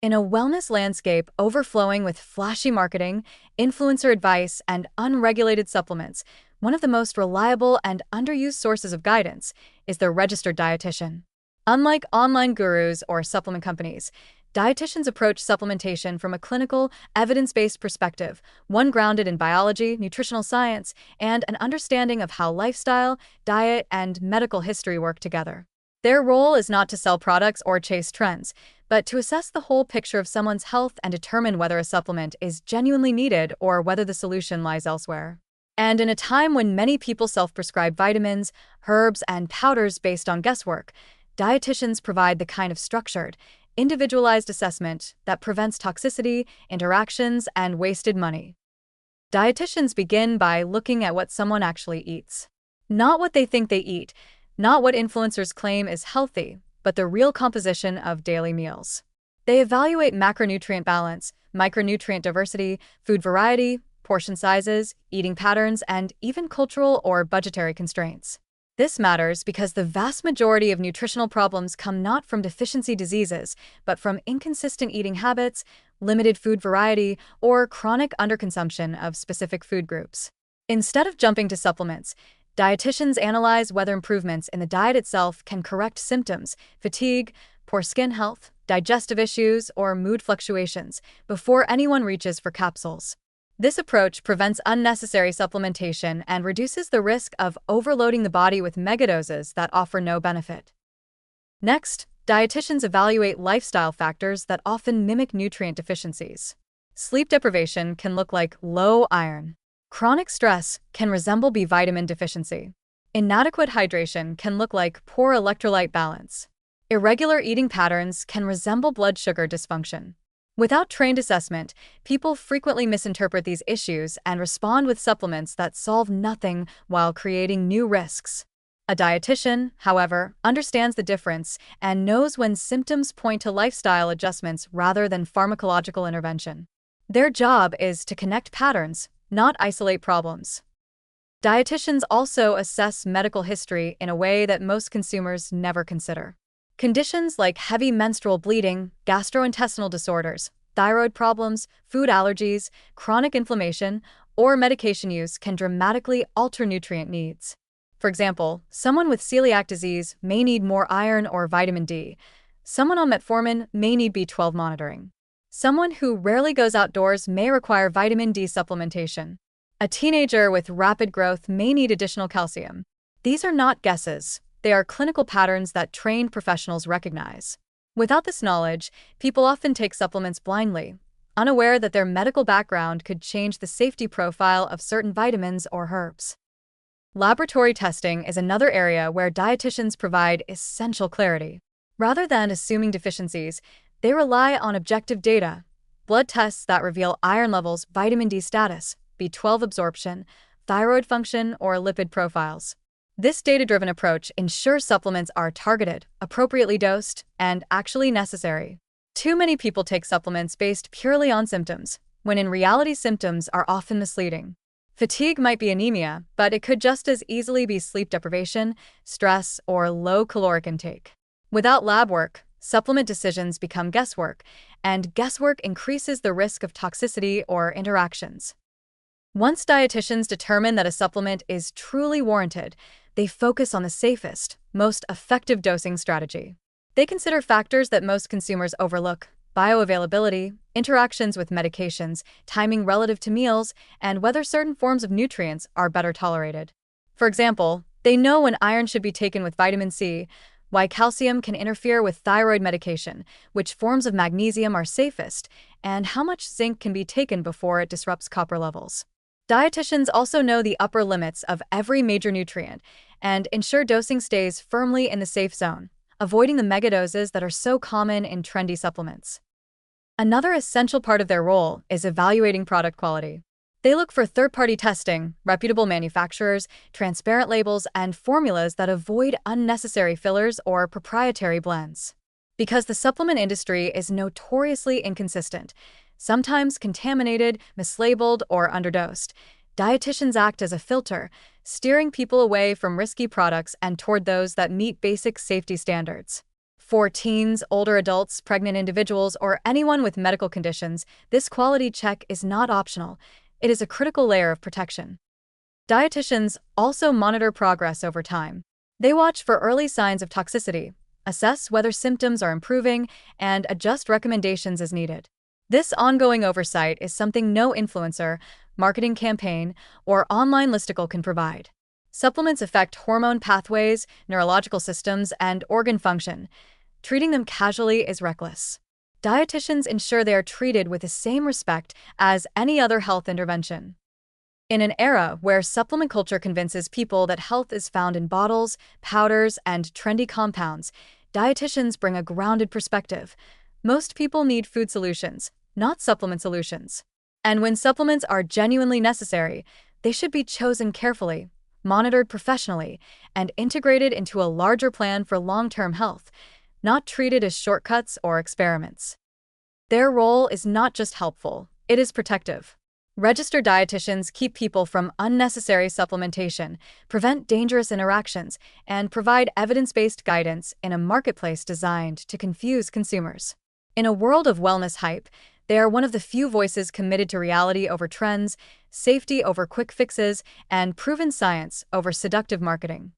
In a wellness landscape overflowing with flashy marketing, influencer advice, and unregulated supplements, one of the most reliable and underused sources of guidance is the registered dietitian. Unlike online gurus or supplement companies, dietitians approach supplementation from a clinical, evidence-based perspective, one grounded in biology, nutritional science, and an understanding of how lifestyle, diet, and medical history work together. Their role is not to sell products or chase trends, but to assess the whole picture of someone's health and determine whether a supplement is genuinely needed or whether the solution lies elsewhere. And in a time when many people self-prescribe vitamins, herbs, and powders based on guesswork, dietitians provide the kind of structured, individualized assessment that prevents toxicity, interactions, and wasted money. Dietitians begin by looking at what someone actually eats. Not what they think they eat, not what influencers claim is healthy, but the real composition of daily meals. They evaluate macronutrient balance, micronutrient diversity, food variety, portion sizes, eating patterns, and even cultural or budgetary constraints. This matters because the vast majority of nutritional problems come not from deficiency diseases, but from inconsistent eating habits, limited food variety, or chronic underconsumption of specific food groups. Instead of jumping to supplements, dietitians analyze whether improvements in the diet itself can correct symptoms, fatigue, poor skin health, digestive issues, or mood fluctuations before anyone reaches for capsules. This approach prevents unnecessary supplementation and reduces the risk of overloading the body with megadoses that offer no benefit. Next, dietitians evaluate lifestyle factors that often mimic nutrient deficiencies. Sleep deprivation can look like low iron. Chronic stress can resemble B vitamin deficiency. Inadequate hydration can look like poor electrolyte balance. Irregular eating patterns can resemble blood sugar dysfunction. Without trained assessment, people frequently misinterpret these issues and respond with supplements that solve nothing while creating new risks. A dietitian, however, understands the difference and knows when symptoms point to lifestyle adjustments rather than pharmacological intervention. Their job is to connect patterns, not isolate problems. Dietitians also assess medical history in a way that most consumers never consider. Conditions like heavy menstrual bleeding, gastrointestinal disorders, thyroid problems, food allergies, chronic inflammation, or medication use can dramatically alter nutrient needs. For example, someone with celiac disease may need more iron or vitamin D. Someone on metformin may need B12 monitoring. Someone who rarely goes outdoors may require vitamin D supplementation. A teenager with rapid growth may need additional calcium. These are not guesses. They are clinical patterns that trained professionals recognize. Without this knowledge, people often take supplements blindly, unaware that their medical background could change the safety profile of certain vitamins or herbs. Laboratory testing is another area where dietitians provide essential clarity. Rather than assuming deficiencies, they rely on objective data, blood tests that reveal iron levels, vitamin D status, B12 absorption, thyroid function, or lipid profiles. This data-driven approach ensures supplements are targeted, appropriately dosed, and actually necessary. Too many people take supplements based purely on symptoms, when in reality symptoms are often misleading. Fatigue might be anemia, but it could just as easily be sleep deprivation, stress, or low caloric intake. Without lab work, supplement decisions become guesswork, and guesswork increases the risk of toxicity or interactions. Once dietitians determine that a supplement is truly warranted, they focus on the safest, most effective dosing strategy. They consider factors that most consumers overlook: bioavailability, interactions with medications, timing relative to meals, and whether certain forms of nutrients are better tolerated. For example, they know when iron should be taken with vitamin C, why calcium can interfere with thyroid medication, which forms of magnesium are safest, and how much zinc can be taken before it disrupts copper levels. Dietitians also know the upper limits of every major nutrient and ensure dosing stays firmly in the safe zone, avoiding the megadoses that are so common in trendy supplements. Another essential part of their role is evaluating product quality. They look for third-party testing, reputable manufacturers, transparent labels, and formulas that avoid unnecessary fillers or proprietary blends. Because the supplement industry is notoriously inconsistent, sometimes contaminated, mislabeled, or underdosed, dietitians act as a filter, steering people away from risky products and toward those that meet basic safety standards. For teens, older adults, pregnant individuals, or anyone with medical conditions, this quality check is not optional. It is a critical layer of protection. Dietitians also monitor progress over time. They watch for early signs of toxicity, assess whether symptoms are improving, and adjust recommendations as needed. This ongoing oversight is something no influencer, marketing campaign, or online listicle can provide. Supplements affect hormone pathways, neurological systems, and organ function. Treating them casually is reckless. Dietitians ensure they are treated with the same respect as any other health intervention. In an era where supplement culture convinces people that health is found in bottles, powders, and trendy compounds, dietitians bring a grounded perspective. Most people need food solutions, not supplement solutions. And when supplements are genuinely necessary, they should be chosen carefully, monitored professionally, and integrated into a larger plan for long-term health, not treated as shortcuts or experiments. Their role is not just helpful, it is protective. Registered dietitians keep people from unnecessary supplementation, prevent dangerous interactions, and provide evidence-based guidance in a marketplace designed to confuse consumers. In a world of wellness hype, they are one of the few voices committed to reality over trends, safety over quick fixes, and proven science over seductive marketing.